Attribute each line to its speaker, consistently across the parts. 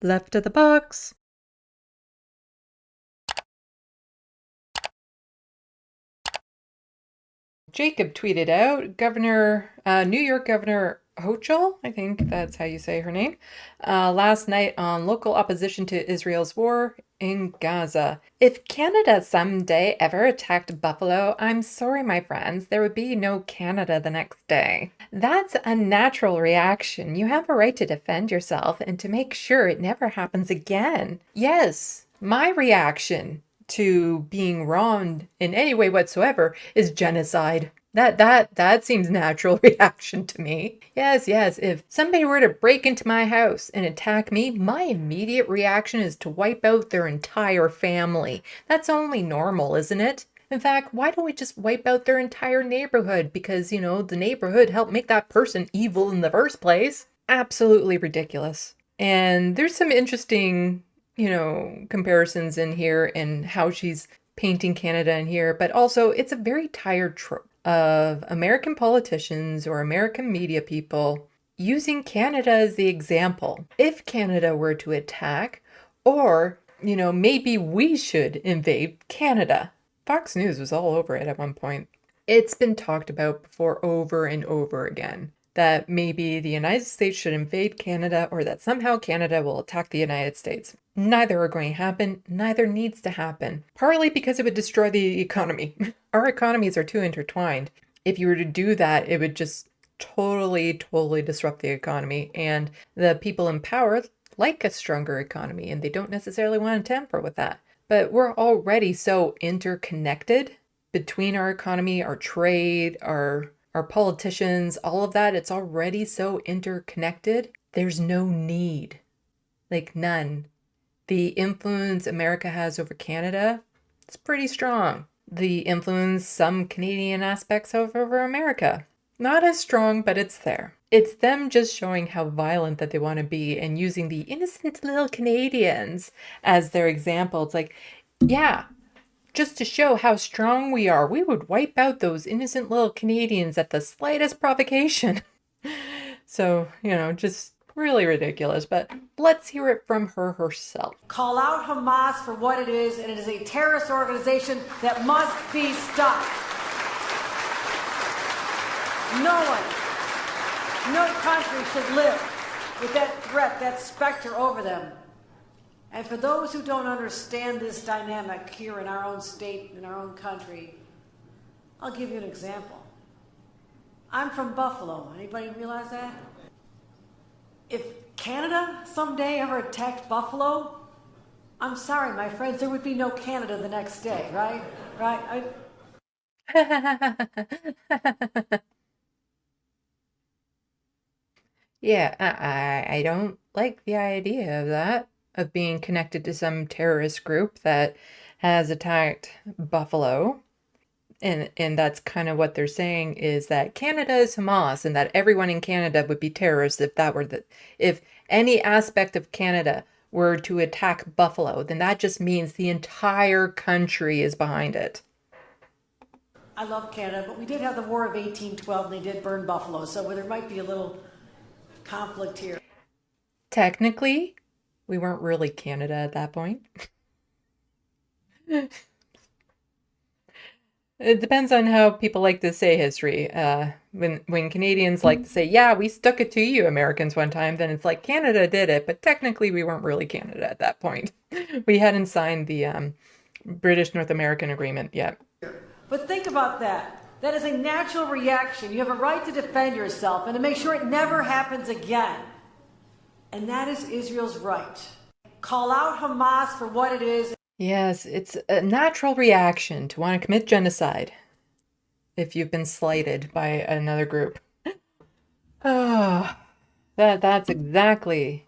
Speaker 1: Left of the box. Jacob tweeted out New York Governor Hochul, I think that's how you say her name, last night on local opposition to Israel's war in Gaza. If Canada someday ever attacked Buffalo, I'm sorry, my friends, there would be no Canada the next day. That's a natural reaction. You have a right to defend yourself and to make sure it never happens again. Yes, my reaction to being wronged in any way whatsoever is genocide. That seems natural reaction to me. Yes, if somebody were to break into my house and attack me, my immediate reaction is to wipe out their entire family. That's only normal, isn't it? In fact, why don't we just wipe out their entire neighborhood? Because, the neighborhood helped make that person evil in the first place. Absolutely ridiculous. And there's some interesting comparisons in here and how she's painting Canada in here, but also it's a very tired trope of American politicians or American media people using Canada as the example. If Canada were to attack, or, maybe we should invade Canada. Fox News was all over it at one point. It's been talked about before over and over again that maybe the United States should invade Canada or that somehow Canada will attack the United States. Neither are going to happen. Neither needs to happen. Partly because it would destroy the economy. Our economies are too intertwined. If you were to do that, it would just totally disrupt the economy. And the people in power like a stronger economy, and they don't necessarily want to tamper with that. But we're already so interconnected between our economy, our trade, our politicians, all of that. It's already so interconnected. There's no need, like none. The influence America has over Canada, it's pretty strong. The influence some Canadian aspects have over America, not as strong, but it's there. It's them just showing how violent that they want to be and using the innocent little Canadians as their example. It's like, yeah, just to show how strong we are, we would wipe out those innocent little Canadians at the slightest provocation. So, just really ridiculous, but let's hear it from her herself.
Speaker 2: Call out Hamas for what it is, and it is a terrorist organization that must be stopped. No one, no country should live with that threat, that specter over them. And for those who don't understand this dynamic here in our own state, in our own country, I'll give you an example. I'm from Buffalo. Anybody realize that? If Canada someday ever attacked Buffalo, I'm sorry, my friends, there would be no Canada the next day, right? Right?
Speaker 1: Yeah, I don't like the idea of that, of being connected to some terrorist group that has attacked Buffalo. And that's kind of what they're saying, is that Canada is Hamas and that everyone in Canada would be terrorists if any aspect of Canada were to attack Buffalo, then that just means the entire country is behind it.
Speaker 2: I love Canada, but we did have the War of 1812 and they did burn Buffalo, so there might be a little conflict here.
Speaker 1: Technically, we weren't really Canada at that point. It depends on how people like to say history. When Canadians like to say, yeah, we stuck it to you Americans one time, then it's like Canada did it, but technically we weren't really Canada at that point. We hadn't signed the British North American Agreement yet.
Speaker 2: But think about that. That is a natural reaction. You have a right to defend yourself and to make sure it never happens again. And that is Israel's right. Call out Hamas for what it is.
Speaker 1: Yes, it's a natural reaction to want to commit genocide if you've been slighted by another group. That's exactly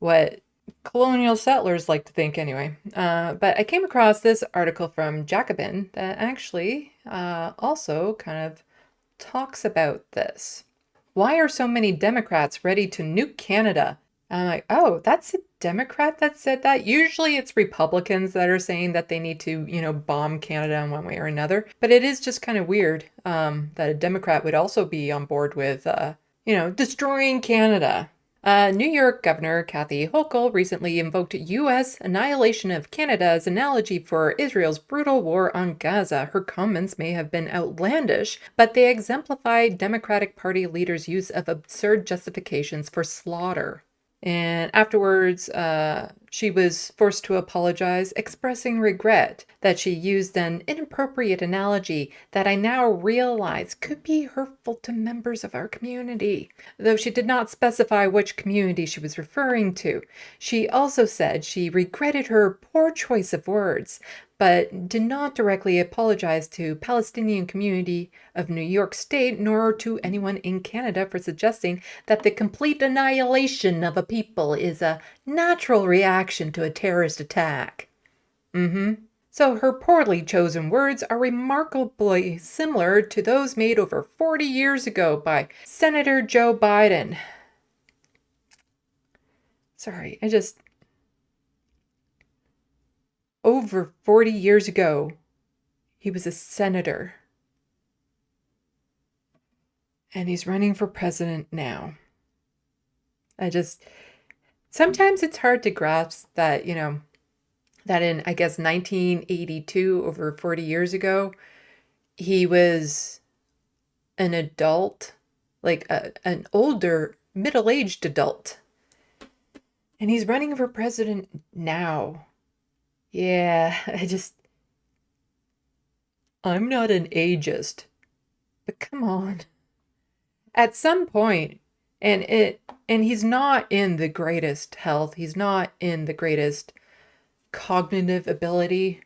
Speaker 1: what colonial settlers like to think anyway. But I came across this article from Jacobin that actually also kind of talks about this. Why are so many Democrats ready to nuke Canada? I'm like, oh, that's a Democrat that said that? Usually it's Republicans that are saying that they need to, bomb Canada in one way or another. But it is just kind of weird that a Democrat would also be on board with, destroying Canada. New York Governor Kathy Hochul recently invoked U.S. annihilation of Canada as analogy for Israel's brutal war on Gaza. Her comments may have been outlandish, but they exemplify Democratic Party leaders' use of absurd justifications for slaughter. And afterwards, she was forced to apologize, expressing regret that she used an inappropriate analogy that I now realize could be hurtful to members of our community, though she did not specify which community she was referring to. She also said she regretted her poor choice of words, but did not directly apologize to Palestinian community of New York State nor to anyone in Canada for suggesting that the complete annihilation of a people is a natural reaction to a terrorist attack. So her poorly chosen words are remarkably similar to those made over 40 years ago by Senator Joe Biden. Sorry, over 40 years ago, he was a senator. And he's running for president now. Sometimes it's hard to grasp that, that in, I guess, 1982, over 40 years ago, he was an adult, like an older, middle-aged adult. And he's running for president now. Yeah, I'm not an ageist, but come on. At some point, and he's not in the greatest health, he's not in the greatest cognitive ability.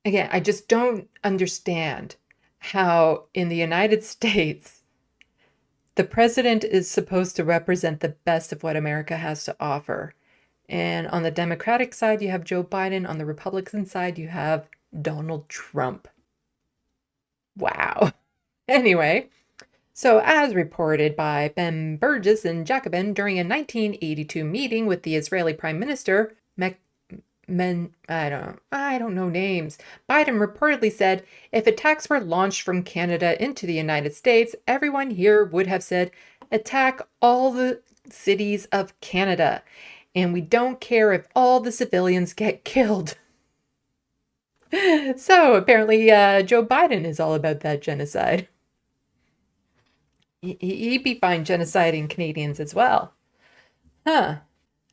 Speaker 1: Again, I just don't understand how in the United States the president is supposed to represent the best of what America has to offer. And on the Democratic side, you have Joe Biden. On the Republican side, you have Donald Trump. Wow. Anyway, so as reported by Ben Burgess and Jacobin during a 1982 meeting with the Israeli Prime Minister, I don't know names. Biden reportedly said, if attacks were launched from Canada into the United States, everyone here would have said, attack all the cities of Canada. And we don't care if all the civilians get killed. So apparently Joe Biden is all about that genocide. He'd be fine genociding Canadians as well. Huh.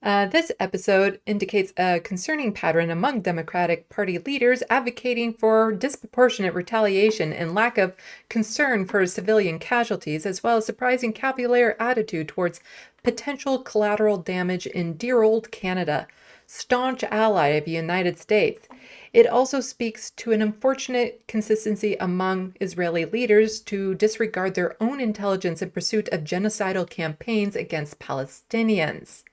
Speaker 1: This episode indicates a concerning pattern among Democratic Party leaders advocating for disproportionate retaliation and lack of concern for civilian casualties, as well as surprising cavalier attitude towards potential collateral damage in dear old Canada, staunch ally of the United States. It also speaks to an unfortunate consistency among Israeli leaders to disregard their own intelligence in pursuit of genocidal campaigns against Palestinians.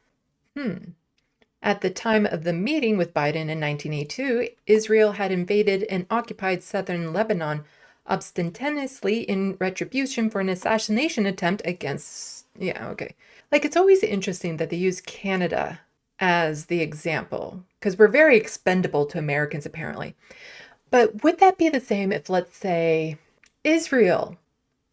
Speaker 1: At the time of the meeting with Biden in 1982, Israel had invaded and occupied southern Lebanon ostentatiously in retribution for an assassination attempt against... Yeah, okay. Like, it's always interesting that they use Canada as the example, because we're very expendable to Americans, apparently. But would that be the same if, let's say, Israel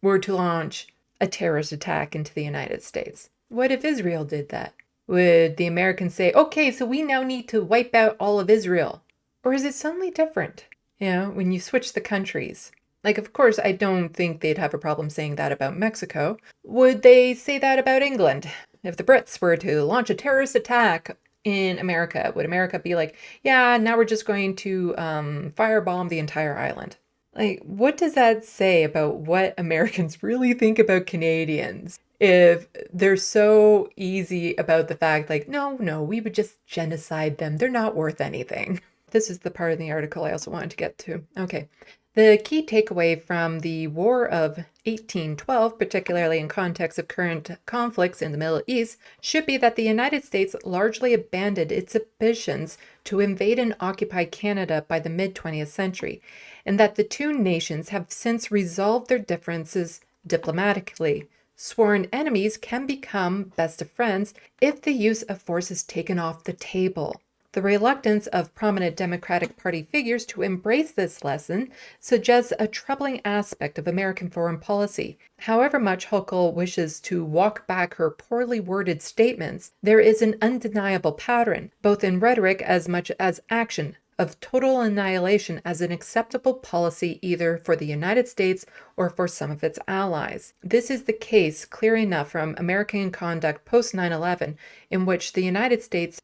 Speaker 1: were to launch a terrorist attack into the United States? What if Israel did that? Would the Americans say, okay, so we now need to wipe out all of Israel? Or is it suddenly different? When you switch the countries. Like, of course, I don't think they'd have a problem saying that about Mexico. Would they say that about England? If the Brits were to launch a terrorist attack in America, would America be like, yeah, now we're just going to firebomb the entire island? Like, what does that say about what Americans really think about Canadians? If they're so easy about the fact, like, no, we would just genocide them. They're not worth anything. This is the part of the article I also wanted to get to. Okay. The key takeaway from the War of 1812, particularly in context of current conflicts in the Middle East, should be that the United States largely abandoned its ambitions to invade and occupy Canada by the mid-20th century, and that the two nations have since resolved their differences diplomatically. Sworn enemies can become best of friends if the use of force is taken off the table. The reluctance of prominent Democratic Party figures to embrace this lesson suggests a troubling aspect of American foreign policy. However much Hochul wishes to walk back her poorly worded statements, there is an undeniable pattern, both in rhetoric as much as action, of total annihilation as an acceptable policy either for the United States or for some of its allies. This is the case clear enough from American conduct post 9/11, in which the United States,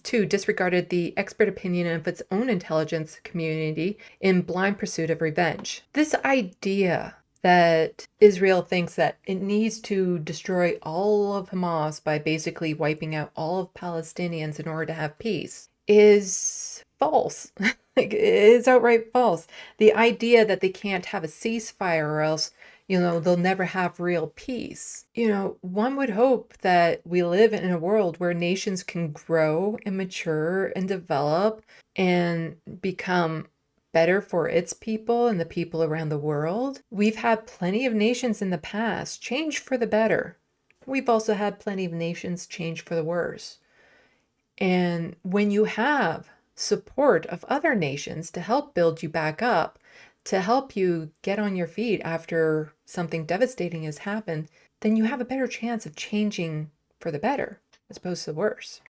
Speaker 1: too, disregarded the expert opinion of its own intelligence community in blind pursuit of revenge. This idea that Israel thinks that it needs to destroy all of Hamas by basically wiping out all of Palestinians in order to have peace is false. Like, it's outright false. The idea that they can't have a ceasefire or else, they'll never have real peace. One would hope that we live in a world where nations can grow and mature and develop and become better for its people and the people around the world. We've had plenty of nations in the past change for the better. We've also had plenty of nations change for the worse. And when you have support of other nations to help build you back up, to help you get on your feet after something devastating has happened, then you have a better chance of changing for the better as opposed to the worse.